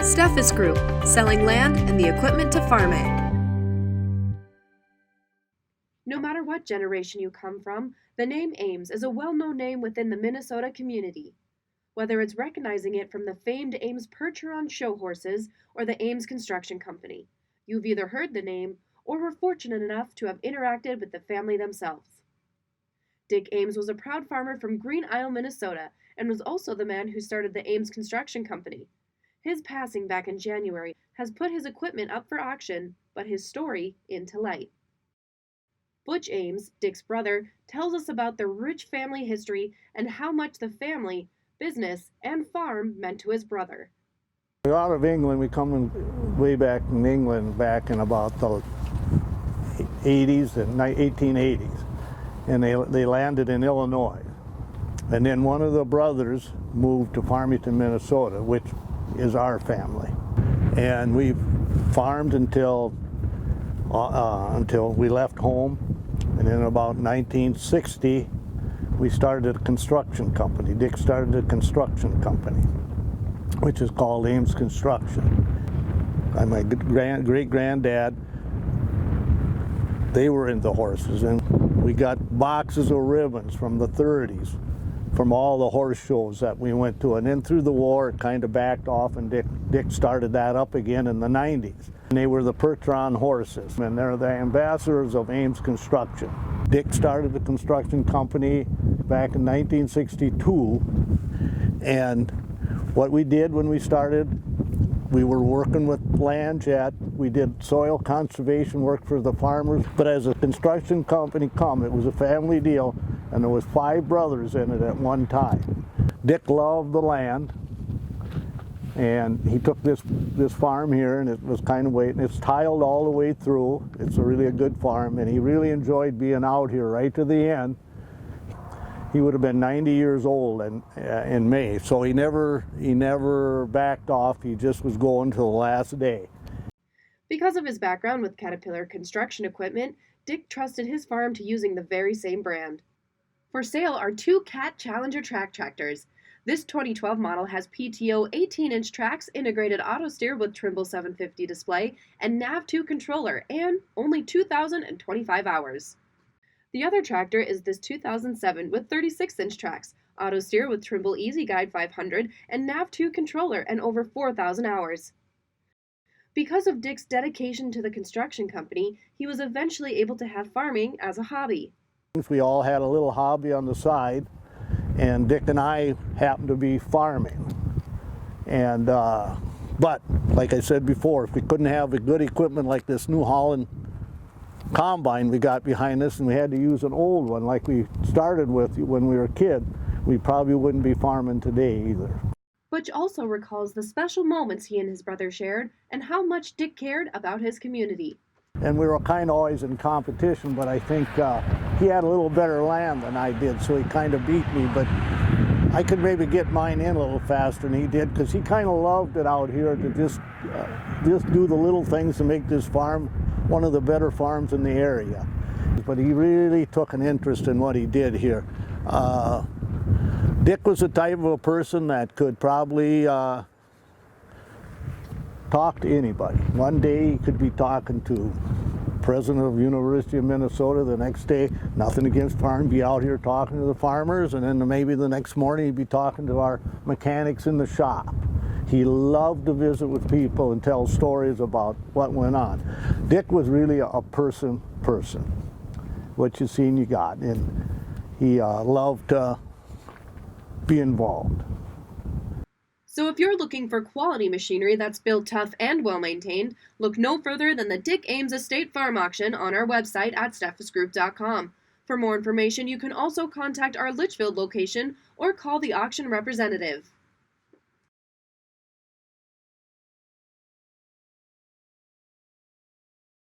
Steffes Group, selling land and the equipment to farm it. No matter what generation you come from, the name Ames is a well-known name within the Minnesota community. Whether it's recognizing it from the famed Ames Percheron show horses or the Ames Construction Company, you've either heard the name or were fortunate enough to have interacted with the family themselves. Dick Ames was a proud farmer from Green Isle, Minnesota, and was also the man who started the Ames Construction Company. His passing back in January has put his equipment up for auction, but his story into light. Butch Ames, Dick's brother, tells us about the rich family history and how much the family, business, and farm meant to his brother. We're out of England. We come way back in England back in about the 80s and 1880s, and they landed in Illinois. And then one of the brothers moved to Farmington, Minnesota, which is our family. And we farmed until we left home. And in about 1960, we started a construction company. Dick started a construction company, which is called Ames Construction. And my great-granddad, they were into horses, and we got boxes of ribbons from the 30s, from all the horse shows that we went to. And then through the war, it kind of backed off, and Dick started that up again in the 90s. And they were the Percheron horses, and they're the ambassadors of Ames Construction. Dick started the construction company back in 1962, and what we did when we started, we were working with land yet. We did soil conservation work for the farmers, but as a construction company it was a family deal, and there was 5 brothers in it at one time. Dick loved the land, and he took this farm here, and it was kind of waiting. It's tiled all the way through. It's really a good farm, and he really enjoyed being out here right to the end. He would have been 90 years old in May, so he never backed off. He just was going to the last day. Because of his background with Caterpillar construction equipment, Dick trusted his farm to using the very same brand. For sale are 2 Cat Challenger track tractors. This 2012 model has PTO 18-inch tracks, integrated auto steer with Trimble 750 display, and NAV2 controller, and only 2,025 hours. The other tractor is this 2007 with 36-inch tracks, auto steer with Trimble Easy Guide 500, and NAV2 controller, and over 4,000 hours. Because of Dick's dedication to the construction company, he was eventually able to have farming as a hobby. We all had a little hobby on the side, and Dick and I happened to be farming. And but like I said before, if we couldn't have a good equipment like this New Holland combine we got behind us, and we had to use an old one like we started with when we were a kid, we probably wouldn't be farming today either. Butch also recalls the special moments he and his brother shared and how much Dick cared about his community. And we were kind of always in competition, but I think he had a little better land than I did, so he kind of beat me, but I could maybe get mine in a little faster than he did, because he kind of loved it out here to just do the little things to make this farm one of the better farms in the area. But he really took an interest in what he did here. Dick was the type of a person that could probably talk to anybody. One day he could be talking to president of University of Minnesota. The next day, nothing against farm, be out here talking to the farmers, and then maybe the next morning he'd be talking to our mechanics in the shop. He loved to visit with people and tell stories about what went on. Dick was really a person. What you seen, you got, and he loved to be involved. So if you're looking for quality machinery that's built tough and well-maintained, look no further than the Dick Ames Estate Farm Auction on our website at steffesgroup.com. For more information, you can also contact our Litchfield location or call the auction representative.